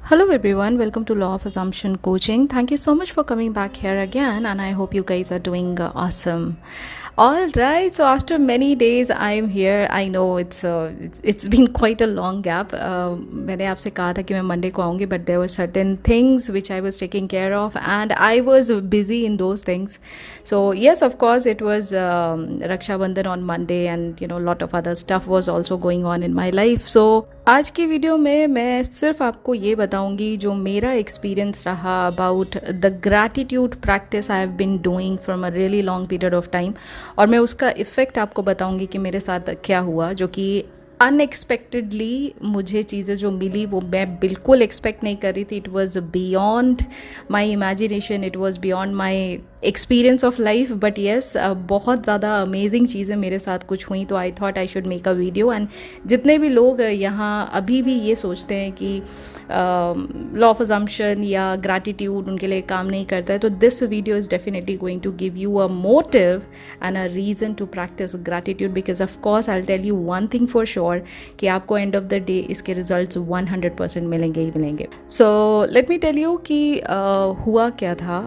Hello everyone, welcome to Law of Assumption Coaching. Thank you so much for coming back here again, and I hope you guys are doing awesome. All right, so after many days I am here. I know it's been quite a long gap. मैंने आपसे कहा था कि मैं Monday को आऊँगी, but there were certain things which I was taking care of and I was busy in those things. So yes, of course it was Raksha Bandhan on Monday, and a lot of other stuff was also going on in my life. So आज की video में मैं सिर्फ आपको ये बताऊंगी जो मेरा एक्सपीरियंस रहा about the gratitude practice I have been doing from a really long period of time, और मैं उसका इफ़ेक्ट आपको बताऊंगी कि मेरे साथ क्या हुआ, जो कि अनएक्सपेक्टेडली मुझे चीज़ें जो मिली वो मैं बिल्कुल एक्सपेक्ट नहीं कर रही थी. It was beyond my imagination, it was beyond my experience of life. But yes, बहुत ज़्यादा अमेजिंग चीज़ें मेरे साथ कुछ हुई, तो I thought I should make a video. And जितने भी लोग यहाँ अभी भी ये सोचते हैं कि लॉ ऑफ अजम्पशन या ग्रैटिट्यूड उनके लिए काम नहीं करता है, तो this video is definitely going to give you a motive and a reason to practice gratitude. Because of course I will tell you one thing for sure कि आपको एंड ऑफ द डे इसके results 100% मिलेंगे ही मिलेंगे. So let me tell you कि हुआ क्या था.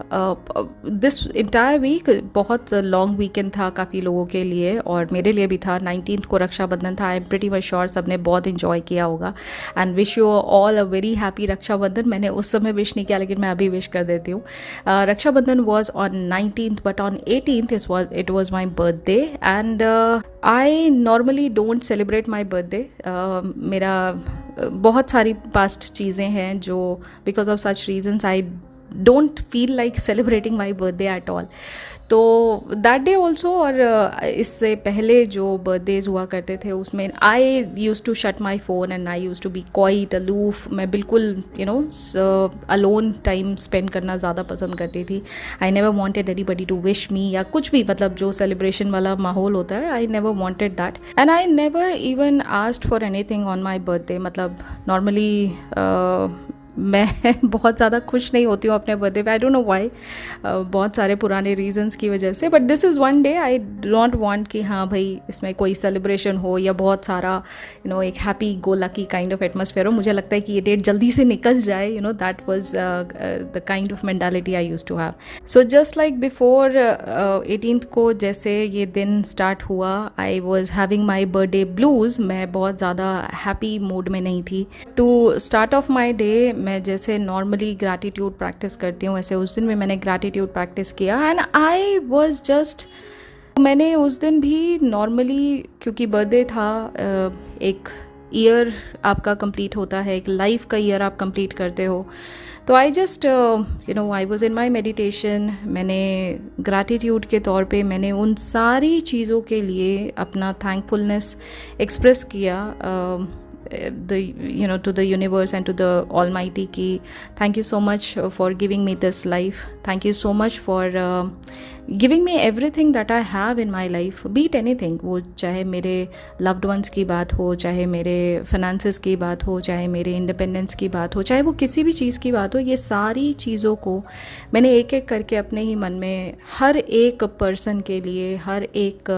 दिस इंटायर वीक बहुत लॉन्ग वीकेंड था काफ़ी लोगों के लिए, और मेरे लिए भी था. 19th को रक्षाबंधन था. I am pretty much sure सबने बहुत इंजॉय किया होगा, and wish you all a very happy Rakshabandhan. मैंने उस समय विश नहीं किया, लेकिन मैं अभी विश कर देती हूँ. Rakshabandhan was on 19th, but on 18th it was my birthday. And I normally don't celebrate my birthday. मेरा बहुत सारी पास्ट चीज़ें हैं जो because of such reasons I don't feel like celebrating my birthday at all. तो that day also, और इससे पहले जो बर्थडेज हुआ करते थे उसमें I used to shut my phone and I used to be quite aloof. मैं बिल्कुल अलोन टाइम स्पेंड करना ज़्यादा पसंद करती थी. I never wanted anybody to wish me या कुछ भी, मतलब जो सेलिब्रेशन वाला माहौल होता है, आई never wanted that. And I never even asked for anything on my birthday. मतलब नॉर्मली मैं बहुत ज़्यादा खुश नहीं होती हूँ अपने बर्थडे पे. आई डोंट नो व्हाई, बहुत सारे पुराने रीजंस की वजह से. But this is one day I don't want कि हाँ भाई इसमें कोई सेलिब्रेशन हो या बहुत सारा एक happy go lucky kind of atmosphere हो. मुझे लगता है कि ये डेट जल्दी से निकल जाए. That was the kind of mentality I used to have. So just like before 18th को जैसे ये दिन स्टार्ट हुआ, I was having my birthday blues. मैं बहुत ज़्यादा हैप्पी मूड में नहीं थी. To start off my day मैं जैसे नॉर्मली ग्रैटिट्यूड प्रैक्टिस करती हूँ, वैसे उस दिन भी मैंने ग्रैटिट्यूड प्रैक्टिस किया. एंड आई वॉज जस्ट, मैंने उस दिन भी नॉर्मली, क्योंकि बर्थडे था, एक ईयर आपका कंप्लीट होता है, एक लाइफ का ईयर आप कंप्लीट करते हो. तो I just I was in my meditation. मैंने ग्रैटिट्यूड के तौर पे मैंने उन सारी चीज़ों के लिए अपना थैंकफुलनेस एक्सप्रेस किया to the universe and to the Almighty ki thank you so much for giving me this life. Thank you so much for giving me everything that I have in my life, be it anything. वो चाहे मेरे loved ones की बात हो, चाहे मेरे finances की बात हो, चाहे मेरे independence की बात हो, चाहे वो किसी भी चीज़ की बात हो, ये सारी चीज़ों को मैंने एक एक करके अपने ही मन में हर एक person के लिए, हर एक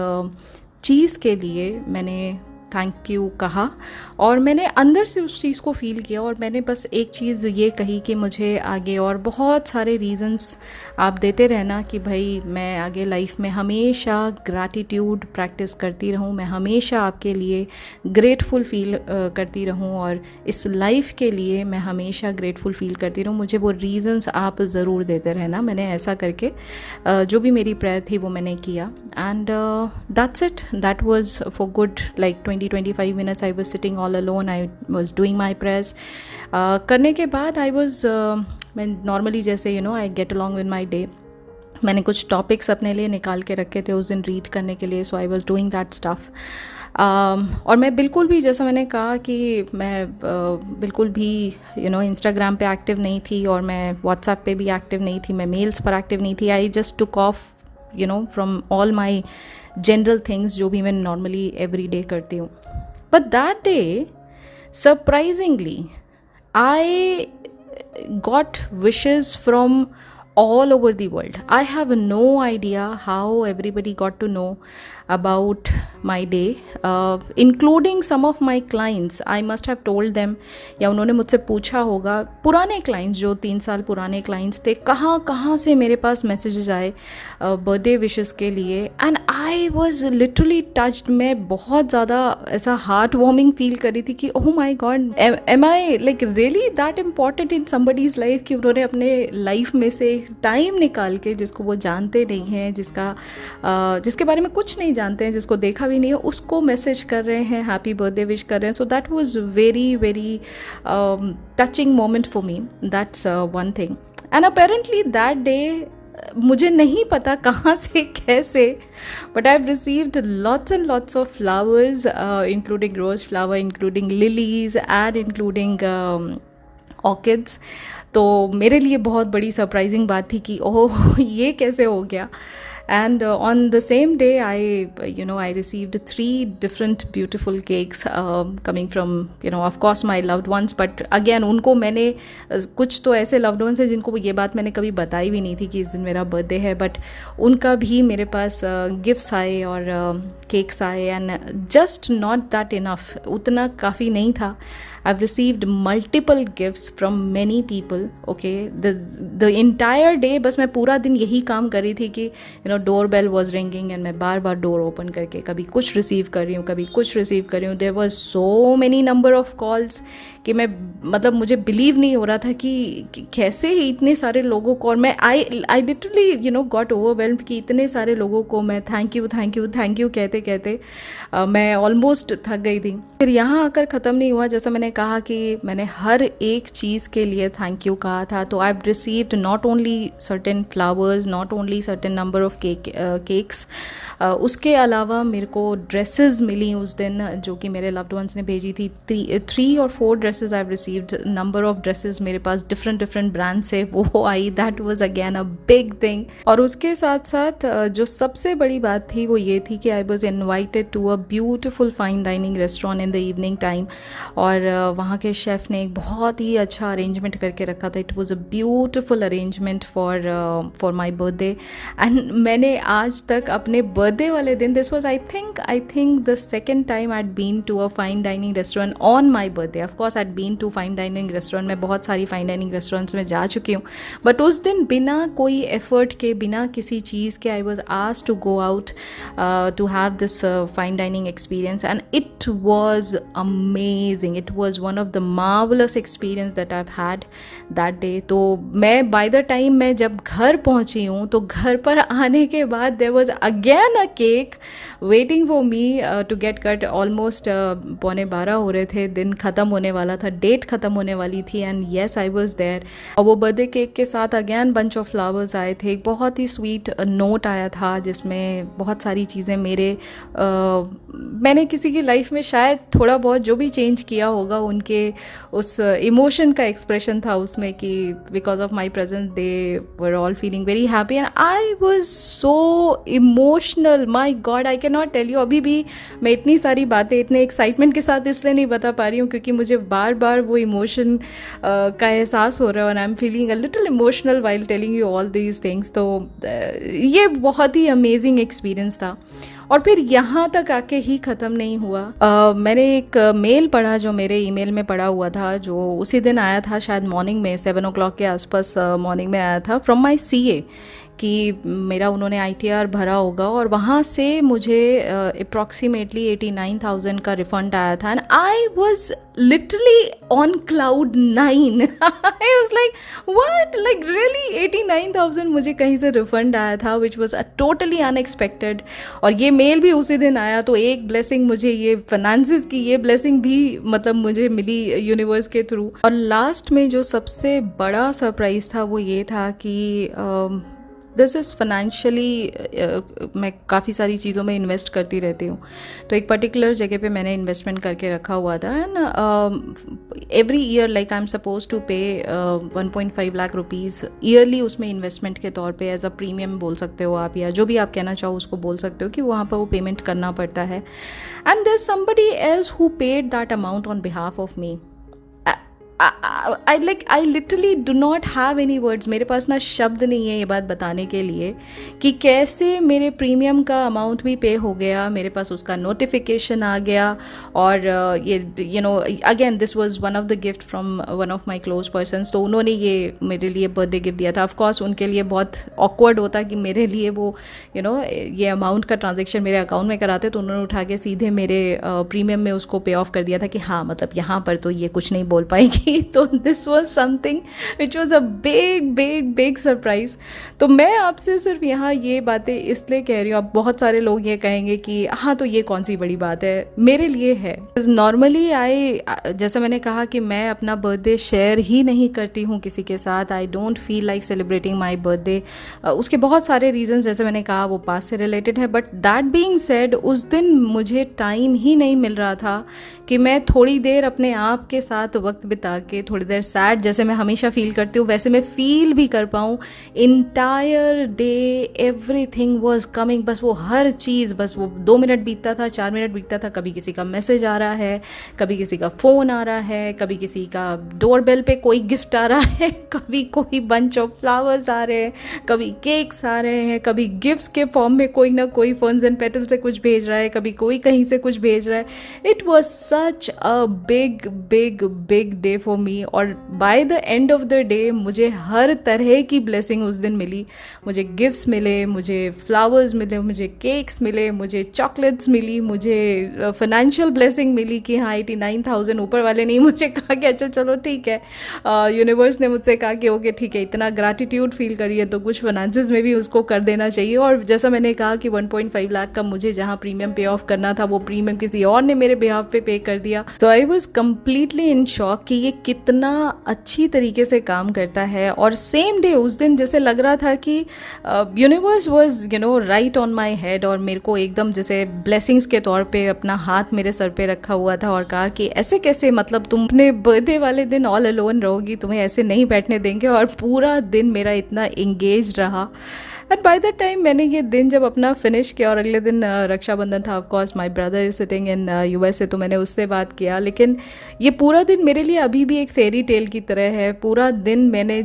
चीज़ के लिए मैंने थैंक यू कहा, और मैंने अंदर से उस चीज़ को फील किया. और मैंने बस एक चीज़ ये कही कि मुझे आगे और बहुत सारे रीजंस आप देते रहना कि भाई मैं आगे लाइफ में हमेशा ग्रैटिट्यूड प्रैक्टिस करती रहूँ, मैं हमेशा आपके लिए ग्रेटफुल फील करती रहूँ, और इस लाइफ के लिए मैं हमेशा ग्रेटफुल फील करती रहूँ. मुझे वो रीजंस आप ज़रूर देते रहना. मैंने ऐसा करके जो भी मेरी प्रेयर थी वो मैंने किया. And that's it. That was for good like 20-25 minutes. I was sitting all alone. I was doing my prayers. करने के बाद I was मैं नॉर्मली जैसे I get along with my day. मैंने कुछ टॉपिक्स अपने लिए निकाल के रखे थे उस दिन रीड करने के लिए. So I was doing that stuff. और मैं बिल्कुल भी, जैसा मैंने कहा कि मैं बिल्कुल भी इंस्टाग्राम पे एक्टिव नहीं थी, और मैं व्हाट्सएप पे भी एक्टिव नहीं थी, मैं मेल्स पर एक्टिव नहीं थी. I just took off from all my general things जो भी मैं नॉर्मली एवरी डे करती हूँ. But that day surprisingly I got wishes from all over the world. I have no idea how everybody got to know about my day, including some of my clients. I must have told them, या उन्होंने मुझसे पूछा होगा, पुराने clients जो 3 साल पुराने clients थे, कहाँ कहाँ से मेरे पास messages आए birthday wishes के लिए. And I was literally touched. मैं बहुत ज़्यादा ऐसा heart warming feel कर रही थी कि oh my god, am I like really that important in somebody's life कि उन्होंने अपने life में से टाइम निकाल के, जिसको वो जानते नहीं हैं, जिसके बारे में कुछ नहीं जानते हैं, जिसको देखा भी नहीं है, उसको मैसेज कर रहे हैं, हैप्पी बर्थडे विश कर रहे हैं. So that was very very touching moment for me. That's one thing. And apparently that day, मुझे नहीं पता कहाँ से कैसे, but I have received lots and lots of flowers, including rose flower, including lilies and including orchids. तो मेरे लिए बहुत बड़ी सरप्राइजिंग बात थी कि ओह ये कैसे हो गया. And on the same day, I received 3 different beautiful cakes coming from, of course, my loved ones. But again, उनको मैंने कुछ तो ऐसे loved ones हैं जिनको ये बात मैंने कभी बताई भी नहीं थी कि इस दिन मेरा बर्थडे है, बट उनका भी मेरे पास गिफ्ट्स आए और केक्स आए. And just not that enough, उतना काफ़ी नहीं था. I've received multiple gifts from many people. Okay, the entire day बस मैं पूरा दिन यही काम कर रही थी कि door bell was ringing and मैं बार बार डोर ओपन करके कभी कुछ रिसीव कर रही हूँ, कभी कुछ रिसीव कर रही हूँ. There was so many number of calls कि मैं मतलब मुझे बिलीव नहीं हो रहा था कि कैसे ही इतने सारे लोगों को, और मैं आई लिटरली गॉट ओवरवेल्म्ड कि इतने सारे लोगों को मैं थैंक यू कहते कहते मैं ऑलमोस्ट थक गई थी. फिर यहाँ आकर ख़त्म नहीं हुआ. जैसा मैंने कहा कि मैंने हर एक चीज़ के लिए थैंक यू कहा था. तो आई have received not only certain flowers, not only certain number of cakes, उसके अलावा मेरे को ड्रेसेस मिली उस दिन जो कि मेरे लव्ड वंस ने भेजी थी. 3 or 4 dresses I have received. Number of dresses मेरे पास डिफरेंट ब्रांड से वो आई. That was again a big thing. और उसके साथ साथ जो सबसे बड़ी बात थी वो ये थी कि I was invited to a beautiful fine dining restaurant in the evening time. और वहाँ के शेफ़ ने एक बहुत ही अच्छा अरेंजमेंट करके रखा था. It was a beautiful arrangement for my birthday. And मैंने आज तक अपने बर्थडे वाले दिन, this was I think the second time I had been to a fine dining restaurant on my birthday. Of course I had been to fine dining restaurant. मैं बहुत सारी fine dining restaurants में जा चुकी हूँ, but उस दिन बिना कोई एफर्ट के, बिना किसी चीज़ के, I was asked to go out to have this fine dining experience. And it was amazing. It was one of the marvellous experience that I have had that day. तो मैं बाय द टाइम मैं जब घर पहुँची हूँ तो घर पर आने के बाद there was again a cake waiting for me to get cut. Almost 11:15 हो रहे थे, दिन ख़त्म होने वाला था, डेट ख़त्म होने वाली थी. And yes, I was there. और वो बर्थडे केक के साथ अगेन बंच ऑफ फ्लावर्स आए थे. एक बहुत ही स्वीट नोट आया था जिसमें बहुत सारी चीज़ें मैंने किसी की लाइफ में शायद थोड़ा बहुत जो भी चेंज किया होगा, उनके उस इमोशन का एक्सप्रेशन था उसमें कि because of my presence they were all feeling very happy. And I was so emotional. My god, I can not tell you. अभी भी मैं इतनी सारी बातें इतने एक्साइटमेंट के साथ इसलिए नहीं बता पा रही हूँ क्योंकि मुझे बार बार वो इमोशन का एहसास हो रहा है. और आई am feeling a little emotional while telling you all these things. तो ये बहुत ही अमेजिंग एक्सपीरियंस था. और फिर यहाँ तक आके ही ख़त्म नहीं हुआ. मैंने एक मेल पढ़ा जो मेरे ईमेल में पड़ा हुआ था, जो उसी दिन आया था, शायद मॉर्निंग में 7 o'clock के आसपास मॉर्निंग में आया था, फ्रॉम माई CA, कि मेरा उन्होंने ITR भरा होगा और वहाँ से मुझे अप्रॉक्सीमेटली 89,000 का रिफ़ंड आया था. And I was literally on cloud 9. I was like what, like really 89,000 मुझे कहीं से रिफ़ंड आया था, विच वॉज टोटली अनएक्सपेक्टेड. और ये मेल भी उसी दिन आया. तो एक ब्लेसिंग मुझे, ये फाइनेंसिस की ये ब्लेसिंग भी मतलब मुझे मिली यूनिवर्स के थ्रू. और लास्ट में जो सबसे बड़ा सरप्राइज़ था वो ये था कि दिस इज़ फाइनेंशियली, मैं काफ़ी सारी चीज़ों में इन्वेस्ट करती रहती हूँ. तो एक पर्टिकुलर जगह पे मैंने इन्वेस्टमेंट करके रखा हुआ था. And every year like I am suppose to pay 1.5 lakh rupees yearly उसमें इन्वेस्टमेंट के तौर पे एज अ प्रीमियम बोल सकते हो आप, या जो भी आप कहना चाहो उसको बोल सकते हो कि वहाँ पर वो पेमेंट करना पड़ता है. And there somebody else who paid that amount on behalf of me. I literally do not have any words, मेरे पास ना शब्द नहीं है ये बात बताने के लिए कि कैसे मेरे प्रीमियम का अमाउंट भी पे हो गया, मेरे पास उसका नोटिफिकेशन आ गया। और ये again this was one of the gift from one of my close persons, तो उन्होंने ये मेरे लिए बर्थडे गिफ्ट दिया था। ऑफ कोर्स उनके लिए बहुत ऑकवर्ड होता कि मेरे लिए वो ये अमाउंट का ट्रांजेक्शन मेरे अकाउंट में कराते, तो उन्होंने उठा के सीधे मेरे प्रीमियम में उसको पे ऑफ कर दिया था कि हाँ मतलब यहाँ पर तो ये कुछ नहीं बोल पाएगी। तो this was something which was a big big big surprise. तो मैं आपसे सिर्फ यहाँ ये बातें इसलिए कह रही हूँ, अब बहुत सारे लोग ये कहेंगे कि हाँ तो ये कौन सी बड़ी बात है, मेरे लिए है। नॉर्मली जैसे मैंने कहा कि मैं अपना बर्थडे शेयर ही नहीं करती हूँ किसी के साथ, आई don't feel like celebrating my birthday. उसके बहुत सारे रीजंस जैसे मैंने कहा वो पास से रिलेटेड है, बट दैट बीइंग सेड उस दिन मुझे टाइम ही नहीं मिल रहा था कि मैं थोड़ी देर अपने आप के साथ वक्त बिता के थोड़ी देर सैड जैसे मैं हमेशा फील करती हूँ वैसे मैं फील भी कर पाऊँ। Entire day everything was coming, बस वो हर चीज़, बस वो 2 मिनट बीतता था, 4 मिनट बीतता था, कभी किसी का मैसेज आ रहा है, कभी किसी का फ़ोन आ रहा है, कभी किसी का डोरबेल पे कोई गिफ्ट आ रहा है, कभी कोई बंच ऑफ फ्लावर्स आ रहे हैं, कभी केक्स आ रहे हैं, कभी गिफ्ट्स के फॉर्म में कोई ना कोई फर्न्स एंड पेटल से कुछ भेज रहा है, कभी कोई कहीं से कुछ भेज रहा है। It was such a big big big day for me. और by the end of the day मुझे हर तरह की ब्लेसिंग उस दिन मिली। मुझे गिफ्ट्स मिले, मुझे फ्लावर्स मिले, मुझे केक्स मिले, मुझे चॉकलेट्स मिली, मुझे फाइनेंशियल ब्लेसिंग मिली कि हाँ 89,000 ऊपर वाले नहीं मुझे कहा कि अच्छा चलो ठीक है, यूनिवर्स ने मुझसे कहा कि ओके ठीक है, इतना ग्रैटिट्यूड फील करिए तो कुछ फाइनेंसेस में भी उसको कर देना चाहिए। और जैसा मैंने कहा कि 1.5 लाख का मुझे जहाँ प्रीमियम पे ऑफ करना था वो प्रीमियम किसी और ने मेरे बिहाफ पे कर दिया। तो I was completely in shock कि ये कितना अच्छी तरीके से काम करता है। और सेम डे उस दिन जैसे लग रहा था कि universe was right on my head, और मेरे को एकदम जैसे ब्लेसिंग्स के तौर पे अपना हाथ मेरे सर पे रखा हुआ था और कहा कि ऐसे कैसे, मतलब तुम अपने बर्थडे वाले दिन ऑल अलोन रहोगी, तुम्हें ऐसे नहीं बैठने देंगे। और पूरा दिन मेरा इतना एंगेज रहा। एंड बाय द टाइम मैंने ये दिन जब अपना फिनिश किया और अगले दिन रक्षाबंधन था, of course my brother is sitting in USA, तो मैंने उससे बात किया। लेकिन ये पूरा दिन मेरे लिए अभी भी एक फेरी टेल की तरह है। पूरा दिन मैंने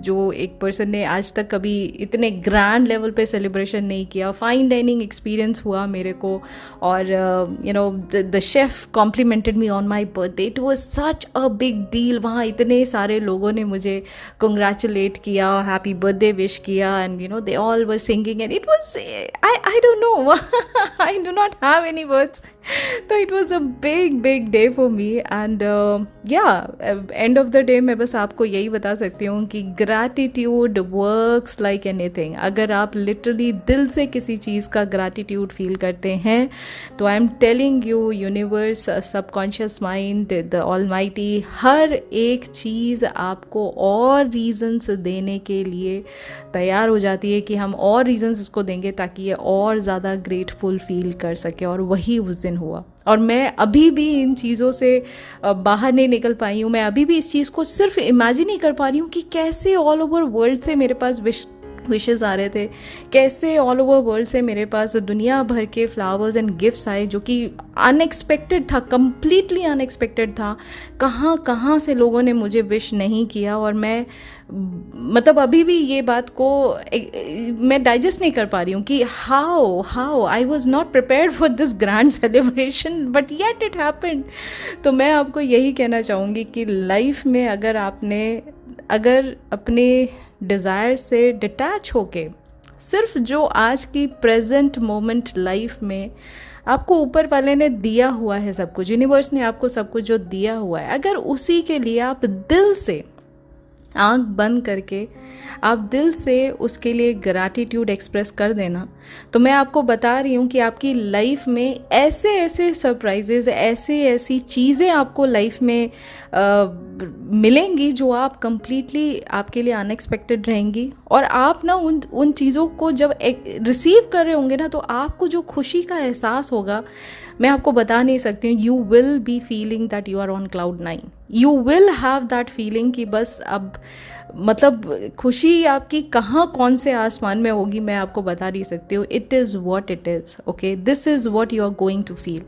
जो एक पर्सन ने आज तक कभी इतने ग्रैंड लेवल पे सेलिब्रेशन नहीं किया, फाइन डाइनिंग एक्सपीरियंस हुआ मेरे को। और the chef complimented me on my birthday, it was such a big deal. वहाँ इतने सारे लोगों ने मुझे कंग्रेचुलेट किया, हैप्पी बर्थडे विश किया, and they all were singing, and it was I don't know I do not have any words. So it was a big big day for me, and end of the day मैं बस आपको यही बता सकती हूँ कि gratitude works like anything. अगर आप literally दिल से किसी चीज़ का gratitude feel करते हैं तो I am telling you, universe, subconscious mind, the almighty, हर एक चीज़ आपको और reasons देने के लिए तैयार हो जाती है कि हम और रीजंस इसको देंगे ताकि ये और ज़्यादा ग्रेटफुल फील कर सके। और वही उस दिन हुआ। और मैं अभी भी इन चीज़ों से बाहर नहीं निकल पाई हूँ। मैं अभी भी इस चीज़ को सिर्फ इमेजिन ही कर पा रही हूँ कि कैसे ऑल ओवर वर्ल्ड से मेरे पास विशेस आ रहे थे, कैसे ऑल ओवर वर्ल्ड से मेरे पास दुनिया भर के फ्लावर्स एंड गिफ्ट्स आए, जो कि अनएक्सपेक्टेड था, कम्प्लीटली अनएक्सपेक्टेड था। कहाँ कहाँ से लोगों ने मुझे विश नहीं किया, और मैं मतलब अभी भी ये बात को मैं डाइजेस्ट नहीं कर पा रही हूँ कि how I was not prepared for this grand celebration, but yet it happened. तो मैं आपको यही कहना चाहूँगी कि लाइफ में अगर अपने डिज़ायर से डिटैच होके सिर्फ जो आज की प्रेजेंट मोमेंट लाइफ में आपको ऊपर वाले ने दिया हुआ है, सब कुछ यूनिवर्स ने आपको सब कुछ जो दिया हुआ है, अगर उसी के लिए आप दिल से आंख बंद करके आप दिल से उसके लिए ग्रैटिट्यूड एक्सप्रेस कर देना, तो मैं आपको बता रही हूँ कि आपकी लाइफ में ऐसे ऐसे सरप्राइजेज, ऐसी चीज़ें आपको लाइफ में मिलेंगी जो आप कंप्लीटली आपके लिए अनएक्सपेक्टेड रहेंगी। और आप ना उन चीज़ों को जब रिसीव कर रहे होंगे ना, तो आपको जो खुशी का एहसास होगा मैं आपको बता नहीं सकती हूँ। You will be feeling that you are on cloud 9। You will have that feeling कि बस अब मतलब खुशी आपकी कहाँ कौन से आसमान में होगी मैं आपको बता नहीं सकती हूँ. It is what it is. Okay, this is what you are going to feel.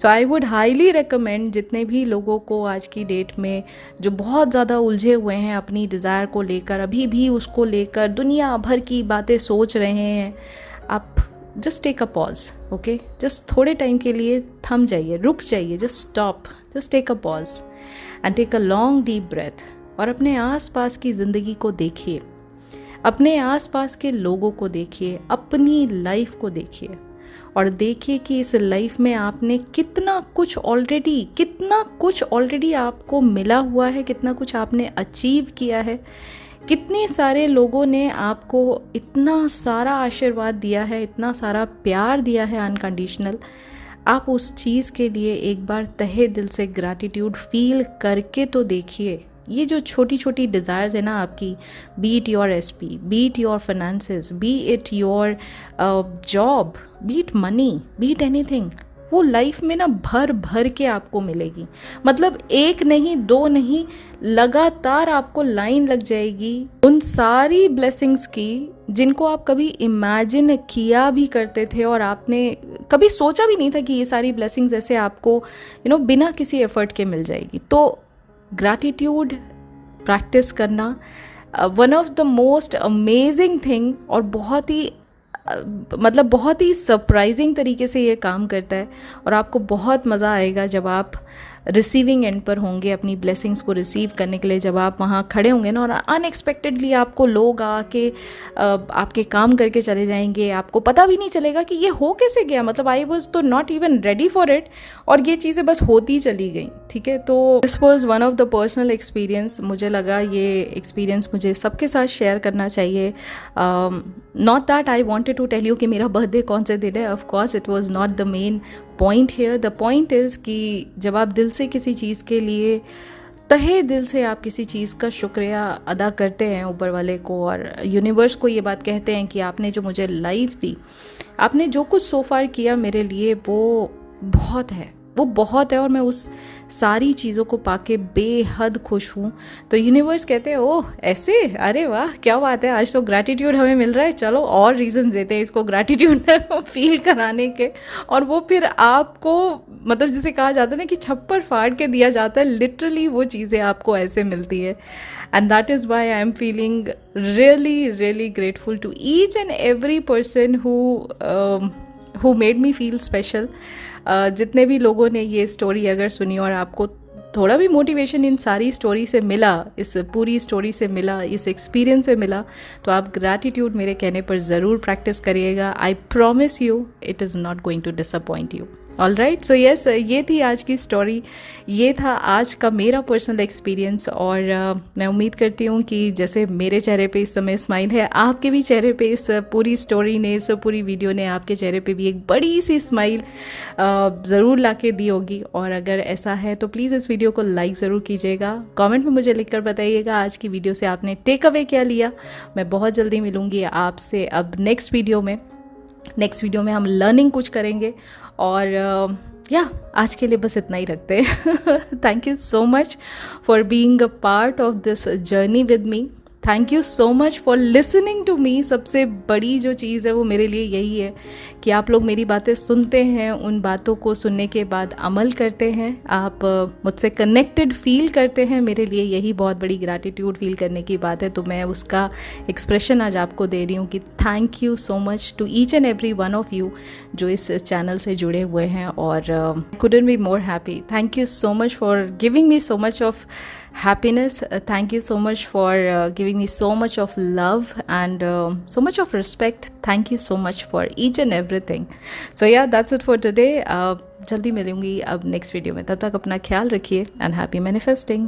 So I would highly recommend जितने भी लोगों को आज की डेट में जो बहुत ज़्यादा उलझे हुए हैं अपनी डिज़ायर को लेकर, अभी भी उसको लेकर दुनिया भर की बातें सोच रहे हैं, आप just take a pause. Okay, just थोड़े टाइम के लिए थम जाइए, रुक जाइए, just stop, just take a pause and take a long deep breath और अपने आसपास की ज़िंदगी को देखिए, अपने आसपास के लोगों को देखिए, अपनी लाइफ को देखिए और देखिए कि इस लाइफ में आपने कितना कुछ ऑलरेडी आपको मिला हुआ है, कितना कुछ आपने अचीव किया है, कितने सारे लोगों ने आपको इतना सारा आशीर्वाद दिया है, इतना सारा प्यार दिया है अनकंडीशनल. आप उस चीज़ के लिए एक बार तहे दिल से ग्रैटिट्यूड फील करके तो देखिए. ये जो छोटी छोटी डिज़ायर्स है ना आपकी, B it your SP, B it your finances, B it your job, B it money, B it anything, वो लाइफ में ना भर भर के आपको मिलेगी. मतलब एक नहीं, दो नहीं, लगातार आपको लाइन लग जाएगी उन सारी ब्लेसिंग्स की जिनको आप कभी इमेजिन किया भी करते थे और आपने कभी सोचा भी नहीं था कि ये सारी ब्लेसिंग्स ऐसे आपको बिना किसी एफर्ट के मिल जाएगी. तो ग्रैटिट्यूड प्रैक्टिस करना one of the most amazing thing और बहुत ही सरप्राइजिंग तरीके से ये काम करता है और आपको बहुत मज़ा आएगा जब आप रिसीविंग एंड पर होंगे अपनी ब्लेसिंग्स को रिसीव करने के लिए. जब आप वहाँ खड़े होंगे ना और अनएक्सपेक्टेडली आपको लोग आके आपके काम करके चले जाएंगे, आपको पता भी नहीं चलेगा कि ये हो कैसे गया. मतलब आई वॉज तो not even ready for it और ये चीज़ें बस होती चली गई. ठीक है, तो this was one of the personal experience. मुझे लगा ये एक्सपीरियंस मुझे सबके साथ शेयर करना चाहिए. Not that I wanted to tell you कि मेरा बर्थडे कौन से दिन है. Of course it was not the main point here. The point is कि जब आप दिल से किसी चीज़ के लिए, तहे दिल से आप किसी चीज़ का शुक्रिया अदा करते हैं ऊपर वाले को और यूनिवर्स को ये बात कहते हैं कि आपने जो मुझे लाइफ दी, आपने जो कुछ सो फार किया मेरे लिए, वो बहुत है और मैं उस सारी चीज़ों को पाके बेहद खुश हूँ. तो यूनिवर्स कहते हैं ओह ऐसे, अरे वाह क्या बात है, आज तो ग्रैटिट्यूड हमें मिल रहा है, चलो और रीज़न देते हैं इसको ग्रैटिट्यूड फील कराने के. और वो फिर आपको मतलब जिसे कहा जाता है ना कि छप्पर फाड़ के दिया जाता है, लिटरली वो चीज़ें आपको ऐसे मिलती है. And that is why I am feeling really grateful to each and every person who made me feel special. जितने भी लोगों ने ये स्टोरी अगर सुनी और आपको थोड़ा भी मोटिवेशन इन सारी स्टोरी से मिला, इस पूरी स्टोरी से मिला, इस एक्सपीरियंस से मिला, तो आप ग्रैटिट्यूड मेरे कहने पर ज़रूर प्रैक्टिस करिएगा. I promise you it is not going to disappoint you. All right, so yes, ये थी आज की स्टोरी, ये था आज का मेरा पर्सनल एक्सपीरियंस. और मैं उम्मीद करती हूँ कि जैसे मेरे चेहरे पे इस समय स्माइल है, आपके भी चेहरे पे इस पूरी स्टोरी ने, इस पूरी वीडियो ने आपके चेहरे पे भी एक बड़ी सी स्माइल ज़रूर ला के दी होगी. और अगर ऐसा है तो प्लीज़ इस वीडियो को लाइक ज़रूर कीजिएगा. कमेंट में मुझे लिखकर बताइएगा आज की वीडियो से आपने टेक अवे क्या लिया. मैं बहुत जल्दी मिलूँगी आपसे अब नेक्स्ट वीडियो में हम लर्निंग कुछ करेंगे. और आज के लिए बस इतना ही रखते हैं. Thank you so much for being a part of this journey with me. Thank you so much for listening to me. सबसे बड़ी जो चीज़ है वो मेरे लिए यही है कि आप लोग मेरी बातें सुनते हैं, उन बातों को सुनने के बाद अमल करते हैं, आप मुझसे कनेक्टेड फील करते हैं. मेरे लिए यही बहुत बड़ी ग्रैटिट्यूड फील करने की बात है. तो मैं उसका एक्सप्रेशन आज आपको दे रही हूँ कि thank you so much to each and every one of you जो इस चैनल से जुड़े हुए हैं. और couldn't be more happy. Thank you so much for giving me so much of happiness. Thank you so much for giving me so much of love and so much of respect. Thank you so much for each and everything. So yeah, that's it for today. जल्दी मिलूंगी अब next video में. तब तक अपना ख्याल रखिए and happy manifesting.